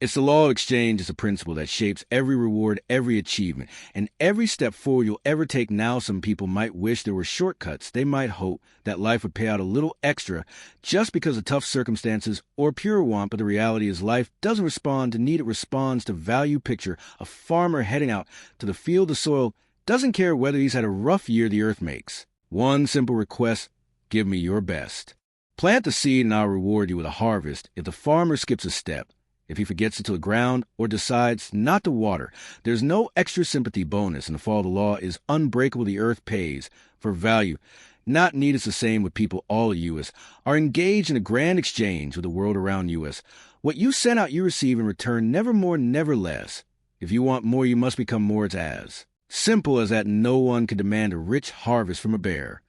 It's the law of exchange is a principle that shapes every reward, every achievement, and every step forward you'll ever take. Now, some people might wish there were shortcuts. They might hope that life would pay out a little extra just because of tough circumstances or pure want, but the reality is life doesn't respond to need, it responds to value. Picture a farmer heading out to the field of soil, doesn't care whether he's had a rough year the earth makes. One simple request: give me your best. Plant the seed and I'll reward you with a harvest. If the farmer skips a step, if he forgets it to the ground or decides not to water, there's no extra sympathy bonus, and the fall of the law is unbreakable. The earth pays for value. Not need is the same with people. All of you are engaged in a grand exchange with the world around you. What you send out, you receive in return, never more, never less. If you want more, you must become more. It's as simple as that. No one can demand a rich harvest from a bear.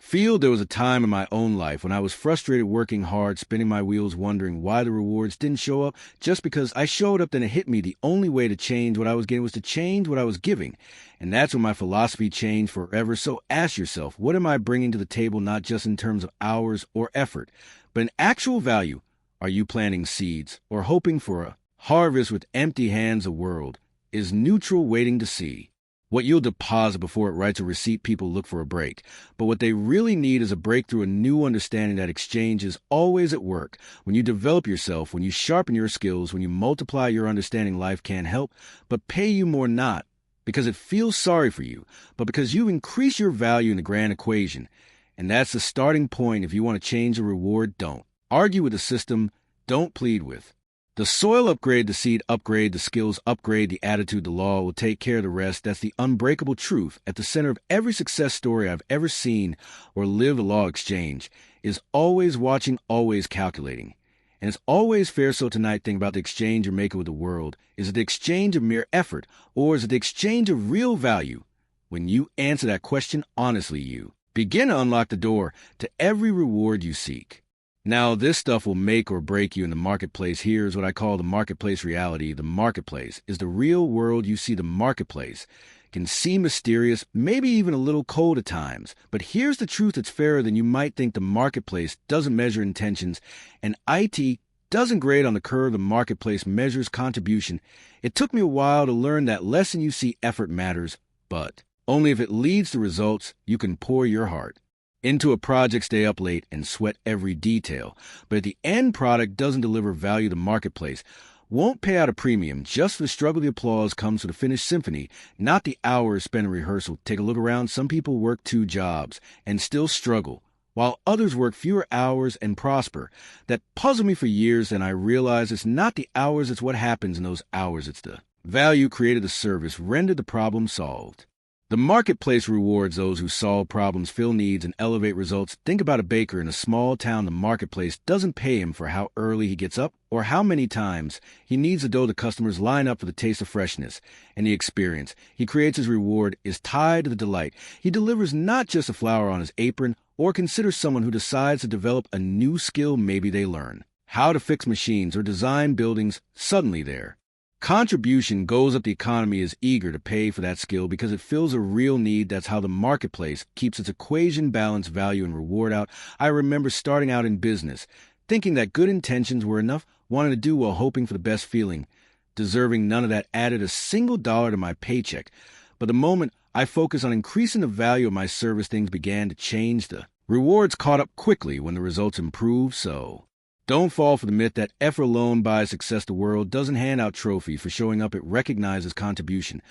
There was a time in my own life when I was frustrated, working hard, spinning my wheels, wondering why the rewards didn't show up. Just because I showed up, then it hit me. The only way to change what I was getting was to change what I was giving. And that's when my philosophy changed forever. So ask yourself, what am I bringing to the table, not just in terms of hours or effort, but in actual value? Are you planting seeds or hoping for a harvest with empty hands? The world is neutral, waiting to see what you'll deposit before it writes a receipt. People look for a break, but what they really need is a breakthrough, a new understanding that exchange is always at work. When you develop yourself, when you sharpen your skills, when you multiply your understanding, life can't help but pay you more, not because it feels sorry for you, but because you've increased your value in the grand equation. And that's the starting point. If you want to change the reward, don't argue with the system, don't plead with the soil. Upgrade the seed, upgrade the skills, upgrade the attitude. The law will take care of the rest. That's the unbreakable truth at the center of every success story I've ever seen or lived. The law of exchange is always watching, always calculating, and it's always fair. So tonight, think about the exchange you're making with the world. Is it the exchange of mere effort, or is it the exchange of real value? When you answer that question honestly, you begin to unlock the door to every reward you seek. Now, this stuff will make or break you in the marketplace. Here's what I call the marketplace reality. The marketplace is the real world you see. The marketplace can seem mysterious, maybe even a little cold at times. But here's the truth. It's fairer than you might think. The marketplace doesn't measure intentions, and IT doesn't grade on the curve. The marketplace measures contribution. It took me a while to learn that lesson. You see, effort matters, but only if it leads to results. You can pour your heart into a project, stay up late, and sweat every detail, but if the end product doesn't deliver value, the marketplace won't pay out a premium. Just for the struggle, the applause comes for the finished symphony, not the hours spent in rehearsal. Take a look around. Some people work 2 jobs and still struggle, while others work fewer hours and prosper. That puzzled me for years, and I realized it's not the hours, it's what happens in those hours. It's the value created, the service rendered, the problem solved. The marketplace rewards those who solve problems, fill needs, and elevate results. Think about a baker in a small town. The marketplace doesn't pay him for how early he gets up or how many times he needs the dough. The customers line up for the taste of freshness and the experience. He creates his reward is tied to the delight. He delivers not just a flour on his apron, or consider someone who decides to develop a new skill. Maybe they learn how to fix machines or design buildings. Suddenly there contribution goes up. The economy is eager to pay for that skill because it fills a real need. That's how the marketplace keeps its equation balanced, value and reward out. I remember starting out in business, thinking that good intentions were enough, wanting to do well, hoping for the best, feeling deserving none of that added a single dollar to my paycheck. But the moment I focused on increasing the value of my service, things began to change. The rewards caught up quickly when the results improved. So don't fall for the myth that effort alone buys success. The world doesn't hand out trophies for showing up. It recognizes contribution.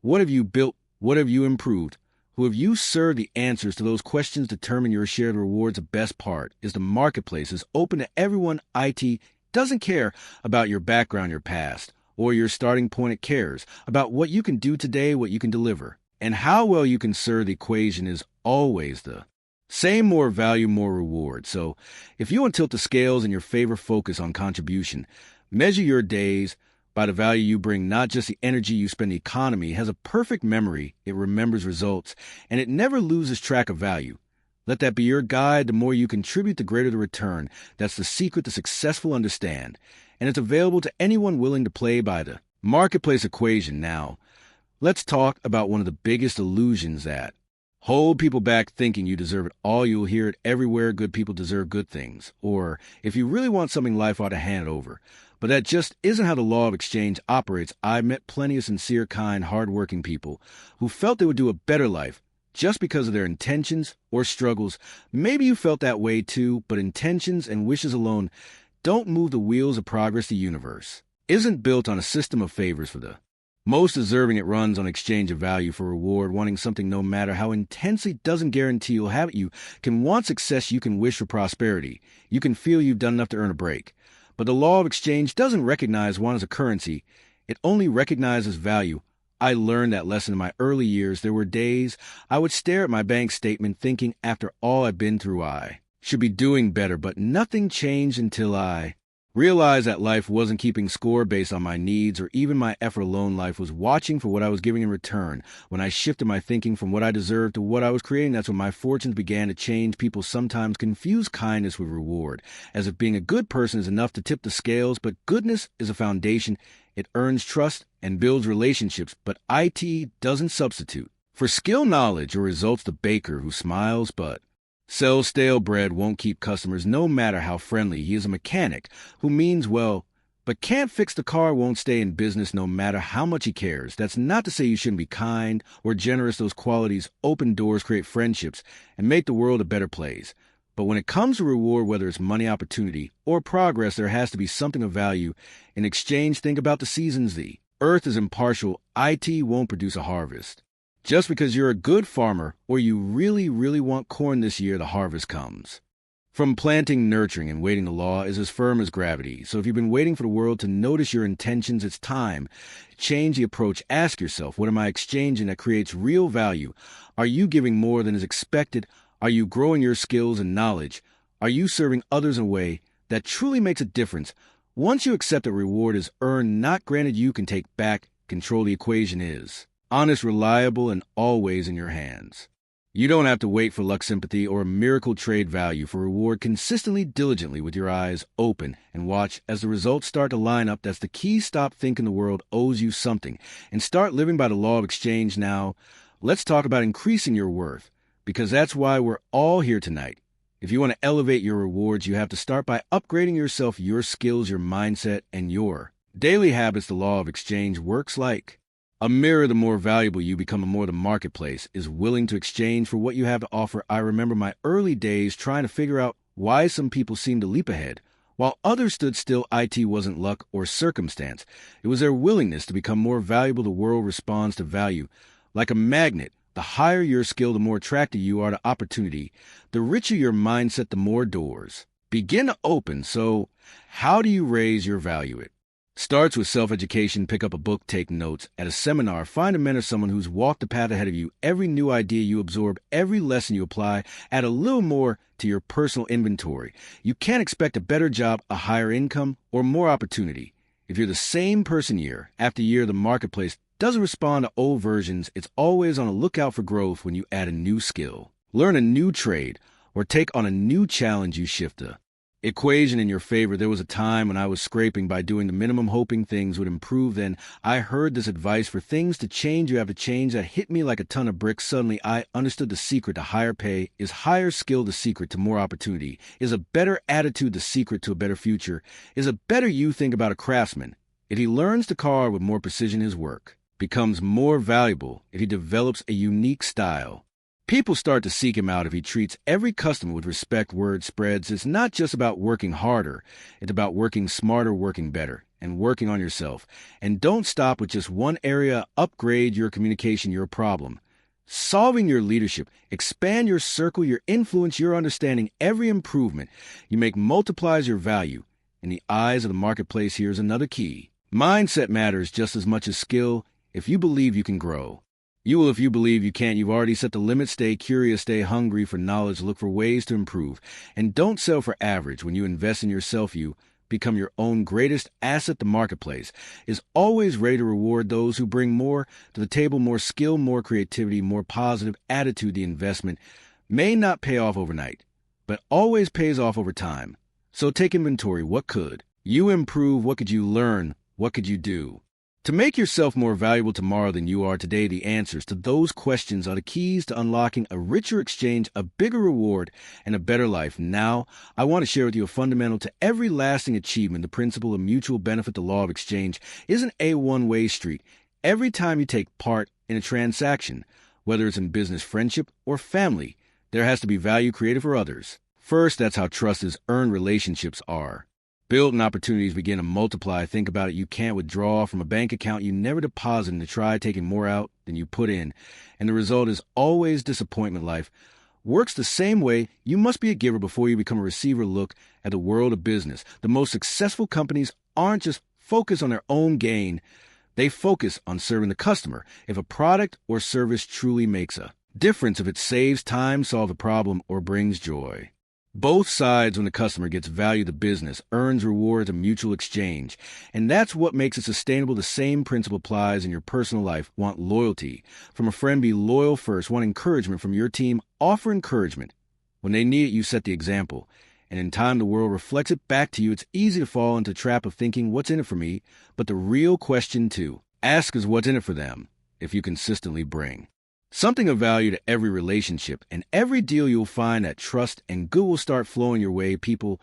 What have you built? What have you improved? Who have you served? The answers to those questions determine your share of the rewards. The best part is the marketplace is open to everyone. IT doesn't care about your background, your past, or your starting point. It cares about what you can do today, what you can deliver, and how well you can serve. The equation is always the same: more value, more reward. So if you want to tilt the scales in your favor, focus on contribution. Measure your days by the value you bring, not just the energy you spend. The economy has a perfect memory. It remembers results, and it never loses track of value. Let that be your guide. The more you contribute, the greater the return. That's the secret to successful understand, and it's available to anyone willing to play by the marketplace equation. Now, let's talk about one of the biggest illusions that hold people back: thinking you deserve it all. You'll hear it everywhere. Good people deserve good things. Or, if you really want something, life ought to hand it over. But that just isn't how the law of exchange operates. I met plenty of sincere, kind, hardworking people who felt they would do a better life just because of their intentions or struggles. Maybe you felt that way too, but intentions and wishes alone don't move the wheels of progress. The universe isn't built on a system of favors for the most deserving. It runs on exchange of value for reward. Wanting something, no matter how intensely, doesn't guarantee you'll have it. You can want success, you can wish for prosperity, you can feel you've done enough to earn a break. But the law of exchange doesn't recognize one as a currency. It only recognizes value. I learned that lesson in my early years. There were days I would stare at my bank statement thinking, after all I've been through, I should be doing better. But nothing changed until I realized that life wasn't keeping score based on my needs or even my effort alone. Life was watching for what I was giving in return. When I shifted my thinking from what I deserved to what I was creating, that's when my fortunes began to change. People sometimes confuse kindness with reward, as if being a good person is enough to tip the scales, but goodness is a foundation. It earns trust and builds relationships, but IT doesn't substitute for skill, knowledge, or results. The baker who smiles but sells stale bread won't keep customers no matter how friendly. He is a mechanic who means well but can't fix the car, won't stay in business no matter how much he cares. That's not to say you shouldn't be kind or generous. Those qualities open doors, create friendships, and make the world a better place. But when it comes to reward, whether it's money, opportunity, or progress, there has to be something of value in exchange. Think about the seasons. The earth is impartial. IT won't produce a harvest just because you're a good farmer or you really, really want corn this year. The harvest comes from planting, nurturing, and waiting. The law is as firm as gravity. So if you've been waiting for the world to notice your intentions, it's time. Change the approach. Ask yourself, what am I exchanging that creates real value? Are you giving more than is expected? Are you growing your skills and knowledge? Are you serving others in a way that truly makes a difference? Once you accept that reward is earned, not granted, you can take back control. The equation is honest, reliable, and always in your hands. You don't have to wait for luck, sympathy, or a miracle. Trade value for reward consistently, diligently, with your eyes open, and watch as the results start to line up. That's the key. Stop thinking the world owes you something and start living by the law of exchange. Now, let's talk about increasing your worth, because that's why we're all here tonight. If you want to elevate your rewards, you have to start by upgrading yourself, your skills, your mindset, and your daily habits. The law of exchange works like a mirror. The more valuable you become, the more the marketplace is willing to exchange for what you have to offer. I remember my early days trying to figure out why some people seemed to leap ahead while others stood still. IT wasn't luck or circumstance. It was their willingness to become more valuable. The world responds to value like a magnet. The higher your skill, the more attracted you are to opportunity. The richer your mindset, the more doors begin to open. So how do you raise your value? It starts with self-education. Pick up a book, take notes. At a seminar, find a mentor, someone who's walked the path ahead of you. Every new idea you absorb, every lesson you apply, add a little more to your personal inventory. You can't expect a better job, a higher income, or more opportunity if you're the same person year after year. The marketplace doesn't respond to old versions. It's always on a lookout for growth. When you add a new skill, learn a new trade, or take on a new challenge, you shift the equation in your favor. There was a time when I was scraping by doing the minimum, hoping things would improve. Then I heard this advice: for things to change, you have to change. That hit me like a ton of bricks. Suddenly I understood the secret to higher pay is higher skill. The secret to more opportunity is a better attitude. The secret to a better future is a better you. Think about a craftsman. If he learns to carve with more precision, his work becomes more valuable. If he develops a unique style, people start to seek him out. If he treats every customer with respect, word spreads. It's not just about working harder. It's about working smarter, working better, and working on yourself. And don't stop with just one area. Upgrade your communication, your problem solving, your leadership. Expand your circle, your influence, your understanding. Every improvement you make multiplies your value in the eyes of the marketplace. Here's another key. Mindset matters just as much as skill. If you believe you can grow, you will. If you believe you can't, you've already set the limit. Stay curious, stay hungry for knowledge, look for ways to improve, and don't settle for average. When you invest in yourself, you become your own greatest asset. The marketplace is always ready to reward those who bring more to the table, more skill, more creativity, more positive attitude. The investment may not pay off overnight, but always pays off over time. So take inventory. What could you improve? What could you learn? What could you do To make yourself more valuable tomorrow than you are today, the answers to those questions are the keys to unlocking a richer exchange, a bigger reward, and a better life. Now, I want to share with you a fundamental to every lasting achievement. The principle of mutual benefit, the law of exchange, isn't a one-way street. Every time you take part in a transaction, whether it's in business, friendship, or family, there has to be value created for others. First, that's how trust is earned. Relationships are built and opportunities begin to multiply. Think about it. You can't withdraw from a bank account you never deposited and try taking more out than you put in. And the result is always disappointment. Life works the same way. You must be a giver before you become a receiver. Look at the world of business. The most successful companies aren't just focused on their own gain. They focus on serving the customer. If a product or service truly makes a difference, if it saves time, solves a problem, or brings joy, both sides, when the customer gets value, the business earns rewards, a mutual exchange. And that's what makes it sustainable. The same principle applies in your personal life. Want loyalty from a friend? Be loyal first. Want encouragement from your team? Offer encouragement. When they need it, you set the example. And in time, the world reflects it back to you. It's easy to fall into the trap of thinking, what's in it for me? But the real question to ask is, what's in it for them if you consistently bring something of value to every relationship and every deal? You'll find that trust and good will start flowing your way. People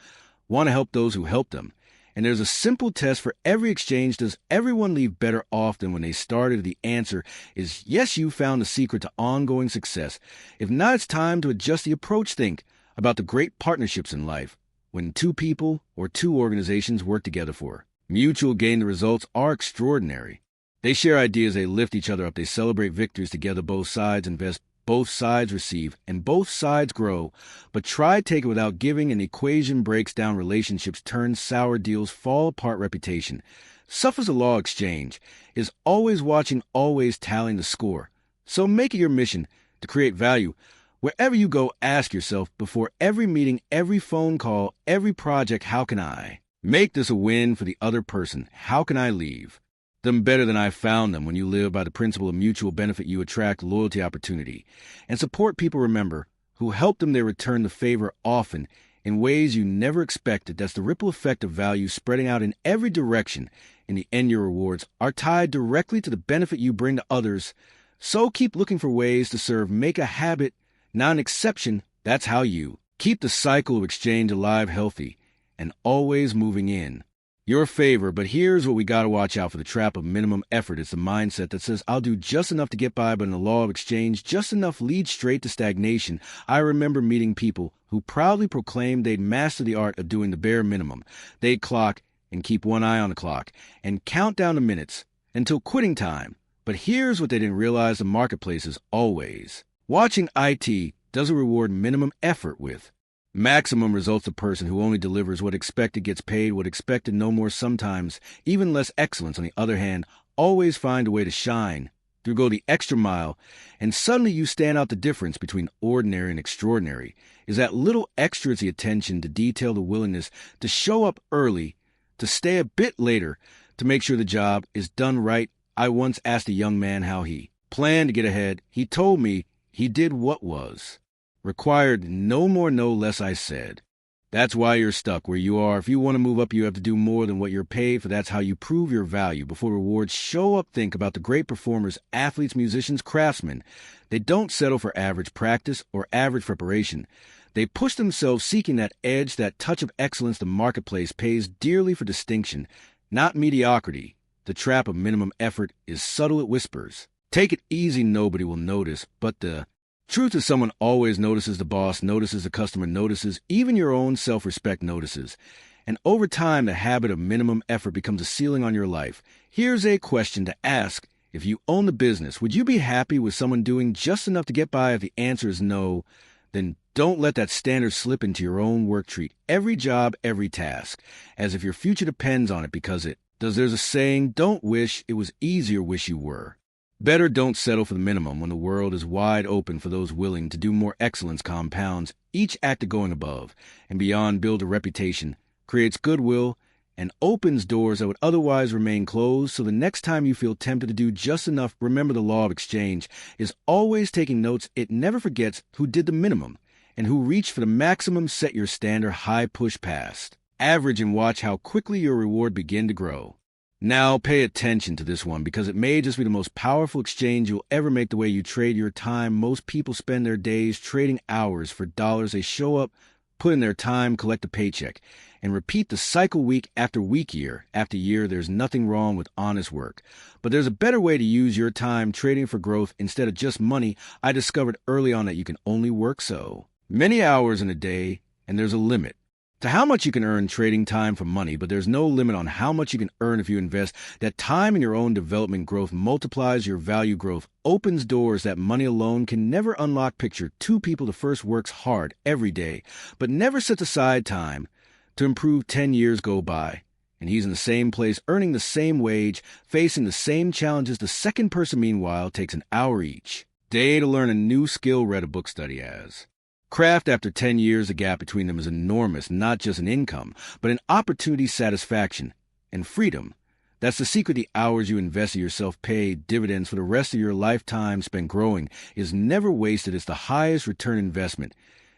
want to help those who help them. And there's a simple test for every exchange. Does everyone leave better off than when they started? The answer is yes. You found the secret to ongoing success. If not, it's time to adjust the approach. Think about the great partnerships in life. When two people or two organizations work together for mutual gain, the results are extraordinary. They share ideas, they lift each other up, they celebrate victories together. Both sides invest, both sides receive, and both sides grow. But try take it without giving, and the equation breaks down. Relationships turn sour, deals fall apart, reputation suffers. A law exchange is always watching, always tallying the score. So make it your mission to create value. Wherever you go, ask yourself before every meeting, every phone call, every project, how can I make this a win for the other person? How can I leave them better than I found them? When you live by the principle of mutual benefit, you attract loyalty, opportunity, and support. People remember who help them. They return the favor often in ways you never expected. That's the ripple effect of value spreading out in every direction. In the end, your rewards are tied directly to the benefit you bring to others. So keep looking for ways to serve. Make a habit, not an exception. That's how you keep the cycle of exchange alive, healthy, and always moving in your favor. But here's what we got to watch out for: the trap of minimum effort. It's the mindset that says, I'll do just enough to get by, but in the law of exchange, just enough leads straight to stagnation. I remember meeting people who proudly proclaimed they'd mastered the art of doing the bare minimum. They'd clock and keep one eye on the clock and count down the minutes until quitting time. But here's what they didn't realize: the marketplace is always watching. IT doesn't reward minimum effort with maximum results. The person who only delivers what expected gets paid what expected, no more, sometimes even less. Excellence, on the other hand, always find a way to shine, to go the extra mile, and suddenly you stand out. The difference between ordinary and extraordinary is that little extra. It's the attention to detail, the willingness to show up early, to stay a bit later, to make sure the job is done right. I once asked a young man how he planned to get ahead. He told me he did what was required, no more, no less. I said, that's why you're stuck where you are. If you want to move up, you have to do more than what you're paid for. That's how you prove your value before rewards show up. Think about the great performers, athletes, musicians, craftsmen. They don't settle for average practice or average preparation. They push themselves, seeking that edge, that touch of excellence. The marketplace pays dearly for distinction, not mediocrity. The trap of minimum effort is subtle. It whispers, take it easy, nobody will notice. But the truth is, someone always notices. The boss notices, the customer notices, even your own self-respect notices. And over time, the habit of minimum effort becomes a ceiling on your life. Here's a question to ask. If you own the business, would you be happy with someone doing just enough to get by? If the answer is no, then don't let that standard slip into your own work. Treat every job, every task, as if your future depends on it, because it does. There's a saying, don't wish it was easier, wish you were better. Don't settle for the minimum when the world is wide open for those willing to do more. Excellence compounds each act of going above and beyond. Build a reputation, creates goodwill, and opens doors that would otherwise remain closed. So the next time you feel tempted to do just enough, remember the law of exchange is always taking notes. It never forgets who did the minimum and who reached for the maximum. Set your standard high, push past average, and watch how quickly your reward begin to grow. Now pay attention to this one because it may just be the most powerful exchange you'll ever make. The way you trade your time. Most people spend their days trading hours for dollars. They show up, put in their time, collect a paycheck, and repeat the cycle week after week, year after year. There's nothing wrong with honest work. But there's a better way to use your time trading for growth instead of just money. I discovered early on that you can only work so many hours in a day, and there's a limit to how much you can earn trading time for money, but there's no limit on how much you can earn if you invest that time in your own development. Growth multiplies your value. Growth opens doors that money alone can never unlock. Picture two people. The first works hard every day, but never sets aside time to improve. 10 years go by, and he's in the same place, earning the same wage, facing the same challenges. The second person, meanwhile, takes an hour each day to learn a new skill. Read a book study as craft. After 10 years, the gap between them is enormous, not just in income, but in opportunity, satisfaction, and freedom. That's the secret. The hours you invest in yourself pay dividends for the rest of your lifetime. Spent growing is never wasted. It's the highest return investment.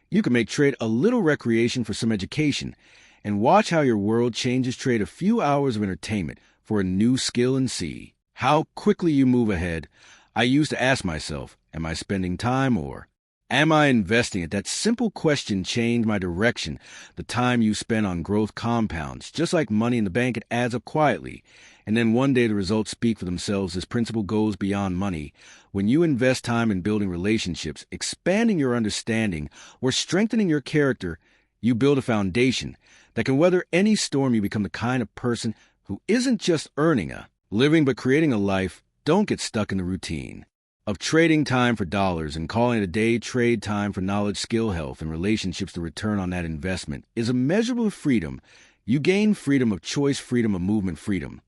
You can make trade a little recreation for some education, and watch how your world changes. Trade a few hours of entertainment for a new skill and see how quickly you move ahead. I used to ask myself, am I spending time or am I investing it? That simple question changed my direction. The time you spend on growth compounds. Just like money in the bank, it adds up quietly. And then one day the results speak for themselves. This principle goes beyond money. When you invest time in building relationships, expanding your understanding, or strengthening your character, you build a foundation that can weather any storm. You become the kind of person who isn't just earning a living, but creating a life. Don't get stuck in the routine of trading time for dollars and calling it a day. Trade time for knowledge, skill, health, and relationships. The return on that investment is immeasurable. Freedom. You gain freedom of choice, freedom of movement, freedom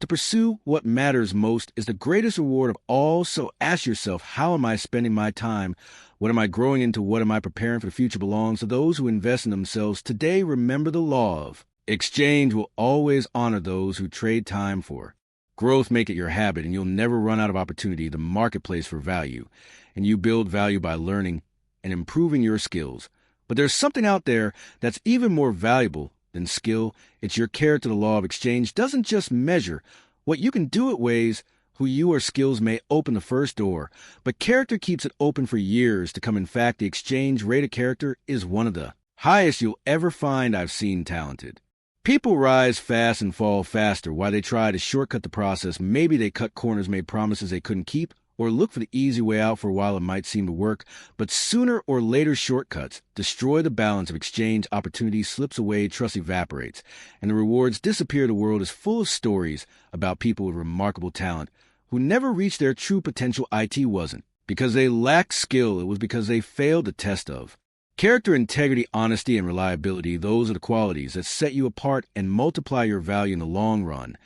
to pursue what matters most is the greatest reward of all. So ask yourself, how am I spending my time? What am I growing into? What am I preparing for? The future belongs to those who invest in themselves today. Remember, the law of exchange will always honor those who trade time for growth. Make it your habit, and you'll never run out of opportunity. The marketplace for value, and you build value by learning and improving your skills. But there's something out there that's even more valuable than skill. It's your character. The law of exchange doesn't just measure what you can do. It weighs who you are. Skills may open the first door, but character keeps it open for years to come. In fact, the exchange rate of character is one of the highest you'll ever find. I've seen talented people rise fast and fall faster. Why? They try to shortcut the process. Maybe they cut corners, made promises they couldn't keep, or look for the easy way out. For a while it might seem to work, but sooner or later shortcuts destroy the balance of exchange. Opportunity slips away, trust evaporates, and the rewards disappear. The world is full of stories about people with remarkable talent who never reached their true potential. It wasn't because they lacked skill, it was because they failed the test of character. Integrity, honesty, and reliability. Those are the qualities that set you apart and multiply your value in the long run.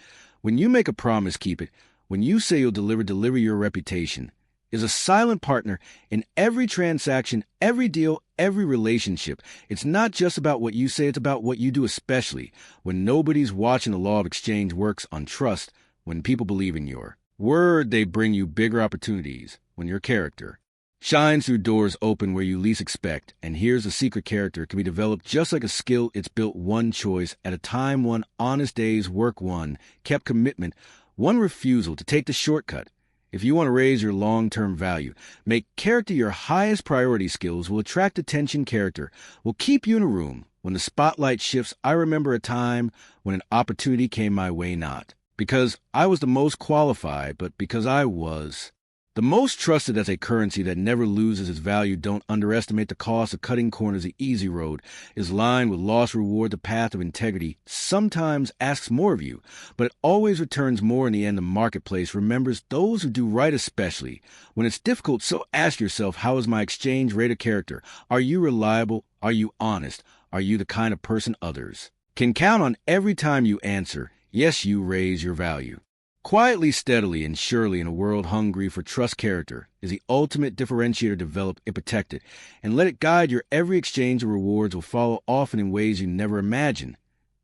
When you make a promise, keep it. When you say you'll deliver. Your reputation is a silent partner in every transaction, every deal, every relationship. It's not just about what you say, it's about what you do, especially when nobody's watching. The law of exchange works on trust. When people believe in your word, they bring you bigger opportunities. When your character shines through, doors open where you least expect. And here's the secret: character can be developed just like a skill. It's built one choice at a time, one honest day's work, one kept commitment, one refusal to take the shortcut. If you want to raise your long-term value, make character your highest priority. Skills will attract attention. Character will keep you in a room when the spotlight shifts. I remember a time when an opportunity came my way, not because I was the most qualified, but because I was the most trusted. As a currency that never loses its value. Don't underestimate the cost of cutting corners. The easy road is lined with loss. Reward. The path of integrity sometimes asks more of you, but it always returns more in the end. The marketplace remembers those who do right, especially when it's difficult. So ask yourself, how is my exchange rate of character? Are you reliable? Are you honest? Are you the kind of person others can count on? Every time you answer yes, you raise your value. Quietly, steadily, and surely. In a world hungry for trust, character is the ultimate differentiator. Develop it, protect it, and let it guide your every exchange. Of rewards will follow, often in ways you never imagined.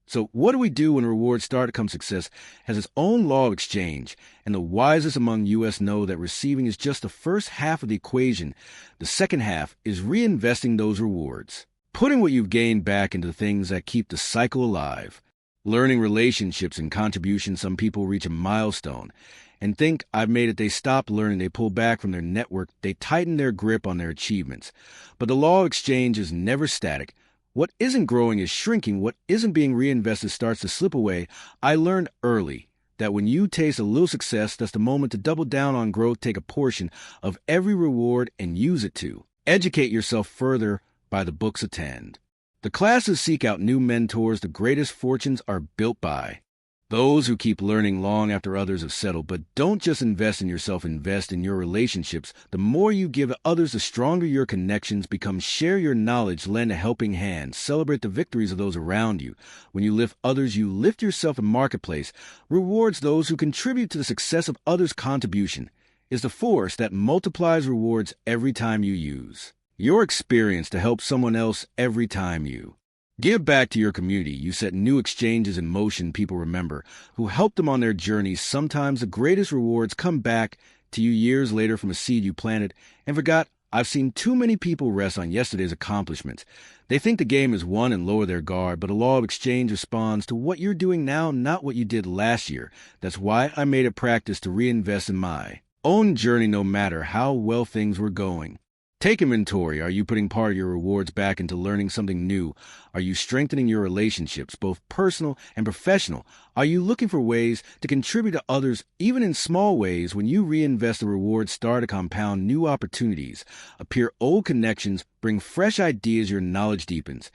So what do we do when rewards start to come? Success has its own law of exchange, and the wisest among us know that receiving is just the first half of the equation. The second half is reinvesting those rewards, putting what you've gained back into the things that keep the cycle alive. Learning relationships and contribution, some people reach a milestone and think, I've made it. They stop learning. They pull back from their network. They tighten their grip on their achievements. But the law of exchange is never static. What isn't growing is shrinking. What isn't being reinvested starts to slip away. I learned early that when you taste a little success, that's the moment to double down on growth. Take a portion of every reward and use it to educate yourself further. By the books attend. The classes seek out new mentors. The greatest fortunes are built by those who keep learning long after others have settled. But don't just invest in yourself, invest in your relationships. The more you give to others, the stronger your connections become. Share your knowledge, lend a helping hand, celebrate the victories of those around you. When you lift others, you lift yourself. A marketplace rewards those who contribute to the success of others. Contribution is the force that multiplies rewards every time you use your experience to help someone else. Every time you give back to your community, you set new exchanges in motion. People remember who helped them on their journeys. Sometimes the greatest rewards come back to you years later from a seed you planted and forgot. I've seen too many people rest on yesterday's accomplishments. They think the game is won and lower their guard, but a law of exchange responds to what you're doing now, not what you did last year. That's why I made a practice to reinvest in my own journey, no matter how well things were going. Take inventory. Are you putting part of your rewards back into learning something new? Are you strengthening your relationships, both personal and professional? Are you looking for ways to contribute to others, even in small ways? When you reinvest, the rewards start to compound. New opportunities appear, old connections bring fresh ideas, your knowledge deepens,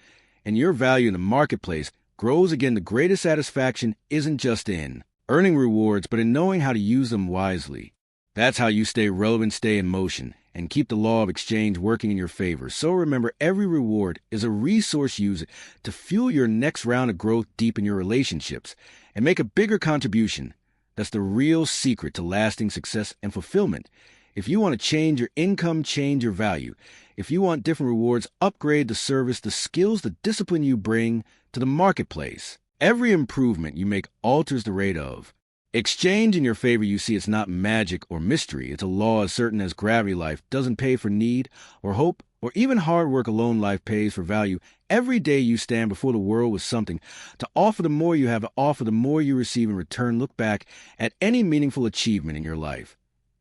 and your value in the marketplace grows again. The greatest satisfaction isn't just in earning rewards, but in knowing how to use them wisely. That's how you stay relevant, stay in motion, and keep the law of exchange working in your favor. So remember, every reward is a resource. Use it to fuel your next round of growth, deepen your relationships, and make a bigger contribution. That's the real secret to lasting success and fulfillment. If you want to change your income, change your value. If you want different rewards, upgrade the service, the skills, the discipline you bring to the marketplace. Every improvement you make alters the rate of exchange in your favor. You see, it's not magic or mystery. It's a law as certain as gravity. Life doesn't pay for need or hope or even hard work alone. Life pays for value. Every day you stand before the world with something to offer. The more you have to offer, the more you receive in return. Look back at any meaningful achievement in your life,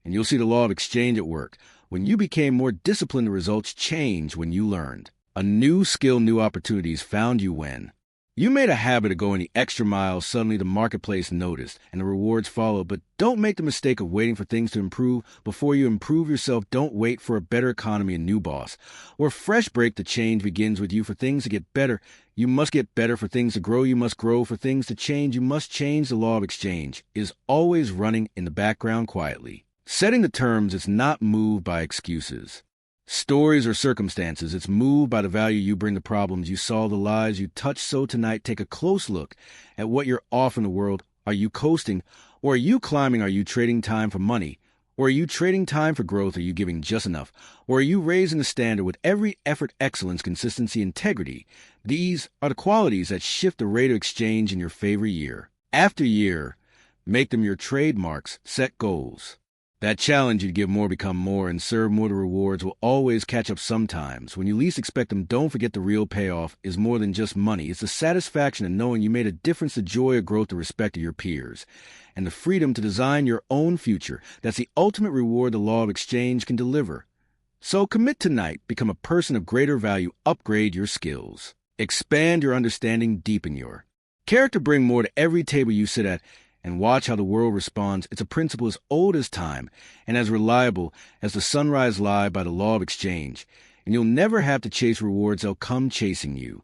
and you'll see the law of exchange at work. When you became more disciplined, the results changed. When you learned a new skill, new opportunities found you. When you made a habit of going the extra mile, suddenly the marketplace noticed and the rewards followed. But don't make the mistake of waiting for things to improve before you improve yourself. Don't wait for a better economy, a new boss, or a fresh break. The change begins with you. For things to get better, you must get better. For things to grow, you must grow. For things to change, you must change. The law of exchange is always running in the background quietly, setting the terms. It's not moved by excuses, stories, or circumstances. It's moved by the value you bring, the problems you solve, the lives you touch. So tonight, take a close look at what you're offering the world. Are you coasting, or are you climbing? Are you trading time for money, or are you trading time for growth? Are you giving just enough, or are you raising the standard with every effort? Excellence, consistency, integrity. These are the qualities that shift the rate of exchange in your favor year after year. Make them your trademarks. Set goals that challenge you to give more, become more, and serve more. The rewards will always catch up sometimes when you least expect them. Don't forget, the real payoff is more than just money. It's the satisfaction of knowing you made a difference, the joy of growth, the respect of your peers, and the freedom to design your own future. That's the ultimate reward the law of exchange can deliver. So commit tonight. Become a person of greater value. Upgrade your skills. Expand your understanding. Deepen your character. Bring more to every table you sit at, and watch how the world responds. It's a principle as old as time and as reliable as the sunrise, live by the law of exchange. And you'll never have to chase rewards. They'll come chasing you.